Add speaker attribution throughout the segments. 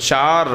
Speaker 1: 4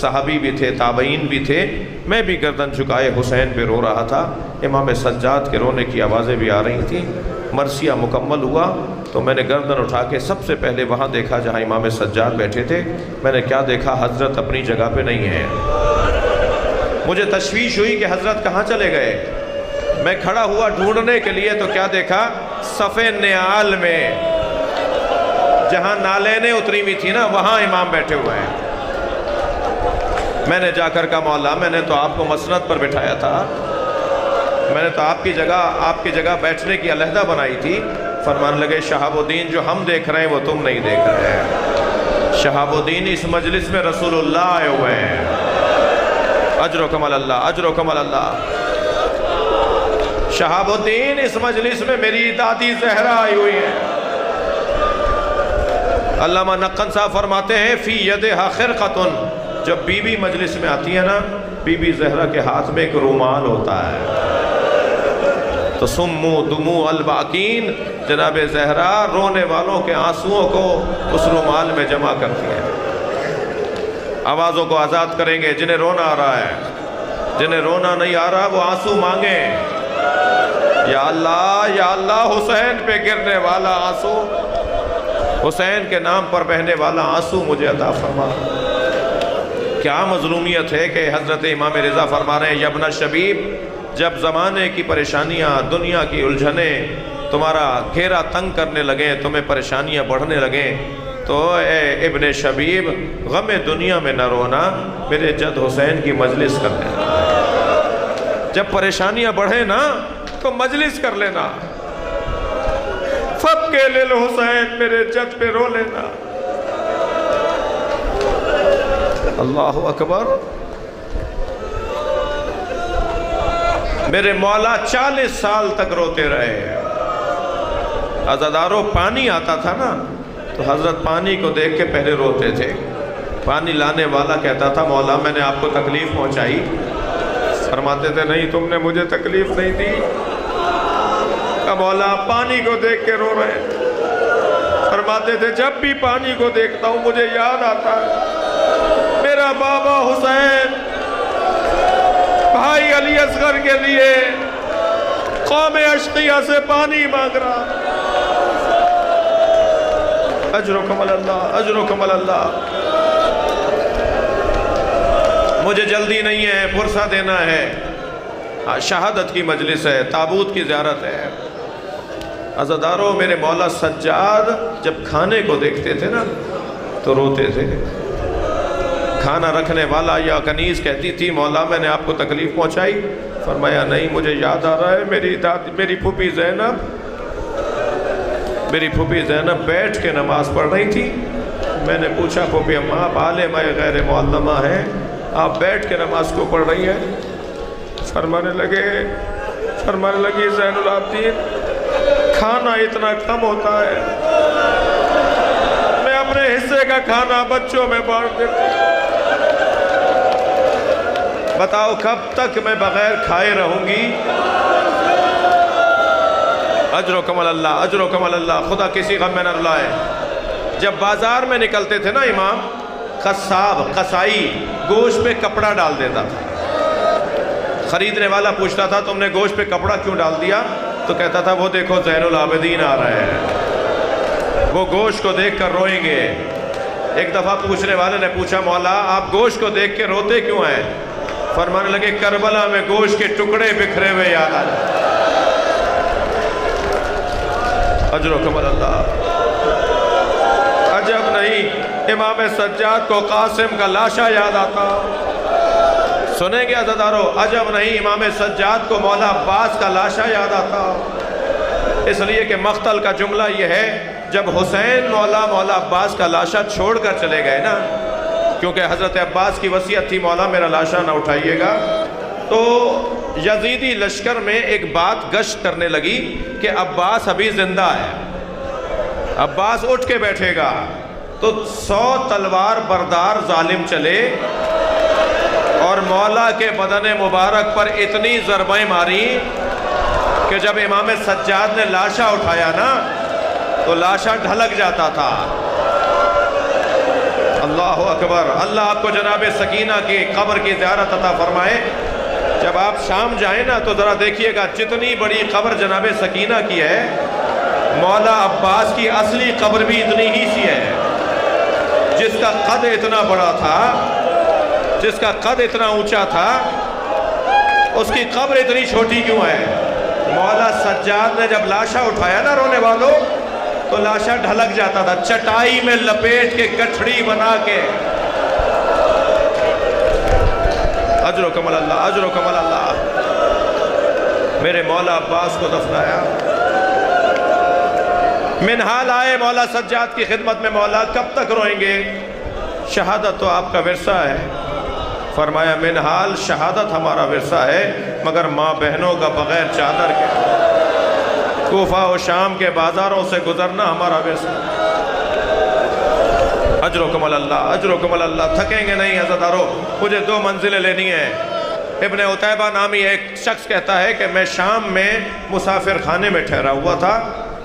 Speaker 1: صحابی بھی تھے، تابعین بھی تھے، میں بھی گردن جھکائے حسین پہ رو رہا تھا۔ امام سجاد کے رونے کی آوازیں بھی آ رہی تھیں۔ مرثیہ مکمل ہوا تو میں نے گردن اٹھا کے سب سے پہلے وہاں دیکھا جہاں امام سجاد بیٹھے تھے۔ میں نے کیا دیکھا؟ حضرت اپنی جگہ پہ نہیں ہے۔ مجھے تشویش ہوئی کہ حضرت کہاں چلے گئے۔ میں کھڑا ہوا ڈھونڈنے کے لیے تو کیا دیکھا؟ صف نعال میں جہاں نالینیں اتری ہوئی تھی نا، وہاں امام بیٹھے ہوئے ہیں۔ میں نے جا کر کہا مولا میں نے تو آپ کو مسند پر بٹھایا تھا، میں نے تو آپ کی جگہ بیٹھنے کی علیحدہ بنائی تھی۔ فرمان لگے شہاب الدین جو ہم دیکھ رہے ہیں وہ تم نہیں دیکھ رہے ہیں۔ شہاب الدین اس مجلس میں رسول اللہ آئے ہوئے ہیں۔ اجرکم اللہ، اجرکم اللہ۔ شہاب الدین اس مجلس میں میری دادی زہرا آئی ہوئی ہیں۔ علامہ نقن صاحب فرماتے ہیں فی یدہا خرقۃ، جب بی بی مجلس میں آتی ہے نا، بی بی زہرا کے ہاتھ میں ایک رومال ہوتا ہے، تو سمو دمو الباقین، جناب زہرا رونے والوں کے آنسوؤں کو اس رومال میں جمع کرتی ہیں۔ آوازوں کو آزاد کریں گے، جنہیں رونا آ رہا ہے، جنہیں رونا نہیں آ رہا وہ آنسو مانگیں۔ یا اللہ حسین پہ گرنے والا آنسو، حسین کے نام پر بہنے والا آنسو مجھے عطا فرما۔ کیا مظلومیت ہے کہ حضرت امام رضا فرما رہے ہیں یا ابن شبیب، جب زمانے کی پریشانیاں، دنیا کی الجھنیں تمہارا گھیرا تنگ کرنے لگیں، تمہیں پریشانیاں بڑھنے لگیں، تو اے ابن شبیب غم دنیا میں نہ رونا، میرے جد حسین کی مجلس کر لینا۔ جب پریشانیاں بڑھیں نا تو مجلس کر لینا، فب کے لیل حسین میرے جد پہ رو لینا۔ اللہ اکبر۔ میرے مولا 40 سال تک روتے رہے۔ عزادارو پانی آتا تھا نا تو حضرت پانی کو دیکھ کے پہلے روتے تھے۔ پانی لانے والا کہتا تھا مولا میں نے آپ کو تکلیف پہنچائی؟ فرماتے تھے نہیں تم نے مجھے تکلیف نہیں دی۔ کہ مولا پانی کو دیکھ کے رو رہے ہیں۔ فرماتے تھے جب بھی پانی کو دیکھتا ہوں مجھے یاد آتا ہے میرا بابا حسین بھائی علی اصغر کے لیے قوم اشقیہ سے پانی مانگ رہا۔ اجرکم اللہ، اجرکم اللہ۔ مجھے جلدی نہیں ہے، فرصہ دینا ہے، شہادت کی مجلس ہے، تابوت کی زیارت ہے۔ عزادارو میرے مولا سجاد جب کھانے کو دیکھتے تھے نا تو روتے تھے۔ کھانا رکھنے والا یا کنیز کہتی تھی مولا میں نے آپ کو تکلیف پہنچائی؟ فرمایا نہیں مجھے یاد آ رہا ہے میری پھوپھی زینب بیٹھ کے نماز پڑھ رہی تھی۔ میں نے پوچھا پھوپھی اماں آپ عالمہ غیر معلمہ ہیں، آپ بیٹھ کے نماز کو پڑھ رہی ہیں؟ فرمانے لگی زین العابدین کھانا اتنا کم ہوتا ہے، میں اپنے حصے کا کھانا بچوں میں بانٹ دیتی ہوں۔ بتاؤ کب تک میں بغیر کھائے رہوں گی؟ اجرکم اللہ، اجرکم اللہ۔ خدا کسی غم میں نہ رلائے۔ جب بازار میں نکلتے تھے نا امام، قصائی گوشت پہ کپڑا ڈال دیتا تھا۔ خریدنے والا پوچھتا تھا تم نے گوشت پہ کپڑا کیوں ڈال دیا؟ تو کہتا تھا وہ دیکھو زین العابدین آ رہے ہیں، وہ گوشت کو دیکھ کر روئیں گے۔ ایک دفعہ پوچھنے والے نے پوچھا مولا آپ گوشت کو دیکھ کے روتے کیوں ہیں؟ فرمانے لگے کربلا میں گوشت کے ٹکڑے بکھرے ہوئے یاد آ جائے۔ اجرکم اللہ۔ عجب نہیں امام سجاد کو قاسم کا لاشا یاد آتا۔ سنیں گے عزادارو، عجب نہیں امام سجاد کو مولا عباس کا لاشا یاد آتا۔ اس لیے کہ مقتل کا جملہ یہ ہے جب حسین مولا عباس کا لاشا چھوڑ کر چلے گئے نا، کیونکہ حضرت عباس کی وصیت تھی مولا میرا لاشا نہ اٹھائیے گا، تو یزیدی لشکر میں ایک بات گشت کرنے لگی کہ عباس ابھی زندہ ہے، عباس اٹھ کے بیٹھے گا، تو 100 تلوار بردار ظالم چلے اور مولا کے بدن مبارک پر اتنی ضربیں ماری کہ جب امام سجاد نے لاشا اٹھایا نا تو لاشا ڈھلک جاتا تھا۔ اللہ اکبر۔ اللہ آپ کو جناب سکینہ کی قبر کی زیارت عطا فرمائے۔ جب آپ شام جائیں نا تو ذرا دیکھیے گا جتنی بڑی قبر جناب سکینہ کی ہے، مولا عباس کی اصلی قبر بھی اتنی ہی سی ہے۔ جس کا قد اتنا بڑا تھا، جس کا قد اتنا اونچا تھا، اس کی قبر اتنی چھوٹی کیوں ہے؟ مولا سجاد نے جب لاشا اٹھایا نا رونے والوں، تو لاشا ڈھلک جاتا تھا، چٹائی میں لپیٹ کے گٹھڑی بنا کے۔ اجر و کمل اللہ، اجر و کمل اللہ۔ میرے مولا عباس کو دفنایا، منہال آئے مولا سجاد کی خدمت میں، مولا کب تک روئیں گے؟ شہادت تو آپ کا ورثہ ہے۔ فرمایا منہال شہادت ہمارا ورثہ ہے، مگر ماں بہنوں کا بغیر چادر کے کوفہ و شام کے بازاروں سے گزرنا ہمارا ورثہ ہے۔ اجر و کمل اللہ، اجر و کمل اللہ۔ تھکیں گے نہیں عزادارو، مجھے 2 منزلیں لینی ہیں۔ ابن عتیبہ نامی ایک شخص کہتا ہے کہ میں شام میں مسافر خانے میں ٹھہرا ہوا تھا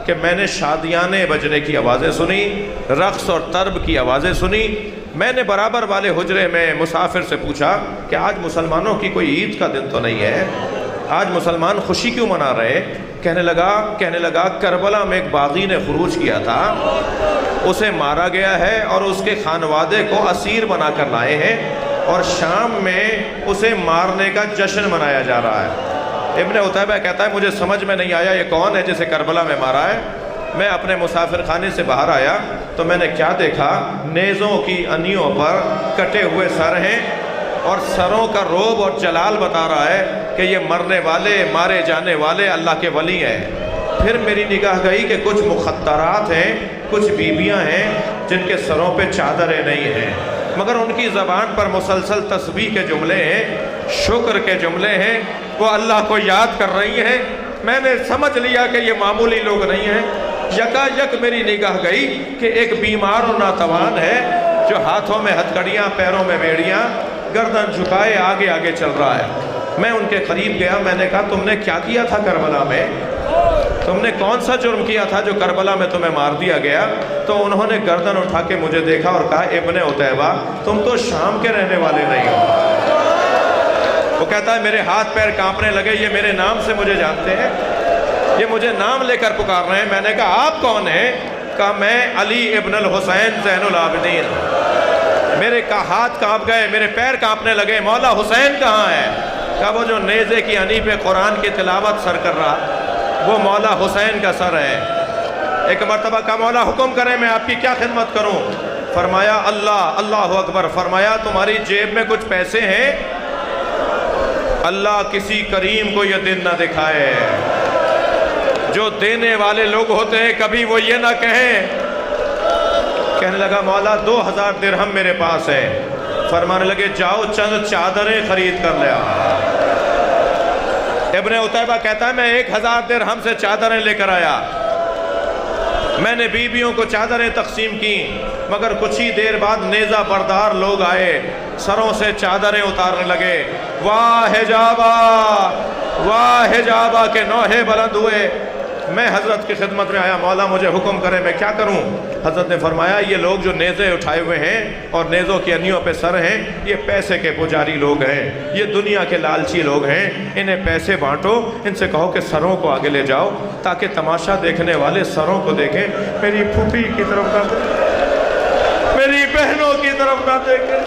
Speaker 1: کہ میں نے شادیانے بجنے کی آوازیں سنی، رقص اور طرب کی آوازیں سنی۔ میں نے برابر والے حجرے میں مسافر سے پوچھا کہ آج مسلمانوں کی کوئی عید کا دن تو نہیں ہے، آج مسلمان خوشی کیوں منا رہے؟ کہنے لگا کربلا میں ایک باغی نے خروج کیا تھا، اسے مارا گیا ہے اور اس کے خانوادے کو اسیر بنا کر لائے ہیں، اور شام میں اسے مارنے کا جشن منایا جا رہا ہے۔ ابن عتیبہ کہتا ہے مجھے سمجھ میں نہیں آیا یہ کون ہے جسے کربلا میں مارا ہے۔ میں اپنے مسافر خانے سے باہر آیا تو میں نے کیا دیکھا، نیزوں کی انیوں پر کٹے ہوئے سر ہیں، اور سروں کا روب اور جلال بتا رہا ہے کہ یہ مرنے والے، مارے جانے والے اللہ کے ولی ہیں۔ پھر میری نگاہ گئی کہ کچھ مخدرات ہیں، کچھ بیویاں ہیں جن کے سروں پہ چادریں نہیں ہیں، مگر ان کی زبان پر مسلسل تسبیح کے جملے ہیں، شکر کے جملے ہیں، وہ اللہ کو یاد کر رہی ہیں۔ میں نے سمجھ لیا کہ یہ معمولی لوگ نہیں ہیں۔ یکا یک میری نگاہ گئی کہ ایک بیمار و ناتوان ہے جو ہاتھوں میں ہتھکڑیاں، پیروں میں بیڑیاں، گردن جھکائے آگے آگے چل رہا ہے۔ میں ان کے قریب گیا، میں نے کہا تم نے کیا کیا تھا کربلا میں؟ تم نے کون سا جرم کیا تھا جو کربلا میں تمہیں مار دیا گیا؟ تو انہوں نے گردن اٹھا کے مجھے دیکھا اور کہا ابن عتیبہ تم تو شام کے رہنے والے نہیں ہو۔ وہ کہتا ہے میرے ہاتھ پیر کانپنے لگے، یہ میرے نام سے مجھے جانتے ہیں، یہ مجھے نام لے کر پکار رہے ہیں۔ میں نے کہا آپ کون ہیں؟ کہا میں علی ابن الحسین زین العابدین۔ میرے ہاتھ کانپ گئے، میرے پیر کانپنے لگے، مولا حسین کہاں ہے؟ کہا وہ جو نیزے کی انی پہ قرآن کی تلاوت سر کر رہا، وہ مولا حسین کا سر ہے۔ ایک مرتبہ کہا مولا حکم کریں میں آپ کی کیا خدمت کروں؟ فرمایا اللہ اکبر۔ فرمایا تمہاری جیب میں کچھ پیسے ہیں؟ اللہ کسی کریم کو یہ دن نہ دکھائے، جو دینے والے لوگ ہوتے ہیں کبھی وہ یہ نہ کہیں۔ کہنے لگا مولا 2000 درہم میرے پاس ہے۔ فرمانے لگے جاؤ چند چادریں خرید کر لے آؤ۔ ابن عتیبہ کہتا ہے میں 1000 درہم سے چادریں لے کر آیا، میں نے بیویوں کو چادریں تقسیم کی، مگر کچھ ہی دیر بعد نیزہ بردار لوگ آئے، سروں سے چادریں اتارنے لگے۔ واہ حجابہ کے نوحے بلند ہوئے۔ میں حضرت کی خدمت میں آیا، مولا مجھے حکم کرے میں کیا کروں؟ حضرت نے فرمایا یہ لوگ جو نیزے اٹھائے ہوئے ہیں اور نیزوں کی انیوں پہ سر ہیں، یہ پیسے کے پجاری لوگ ہیں، یہ دنیا کے لالچی لوگ ہیں، انہیں پیسے بانٹو، ان سے کہو کہ سروں کو آگے لے جاؤ تاکہ تماشا دیکھنے والے سروں کو دیکھیں، میری پھوپھی کی طرف نہ دیکھیں، میری بہنوں کی طرف نہ دیکھیں۔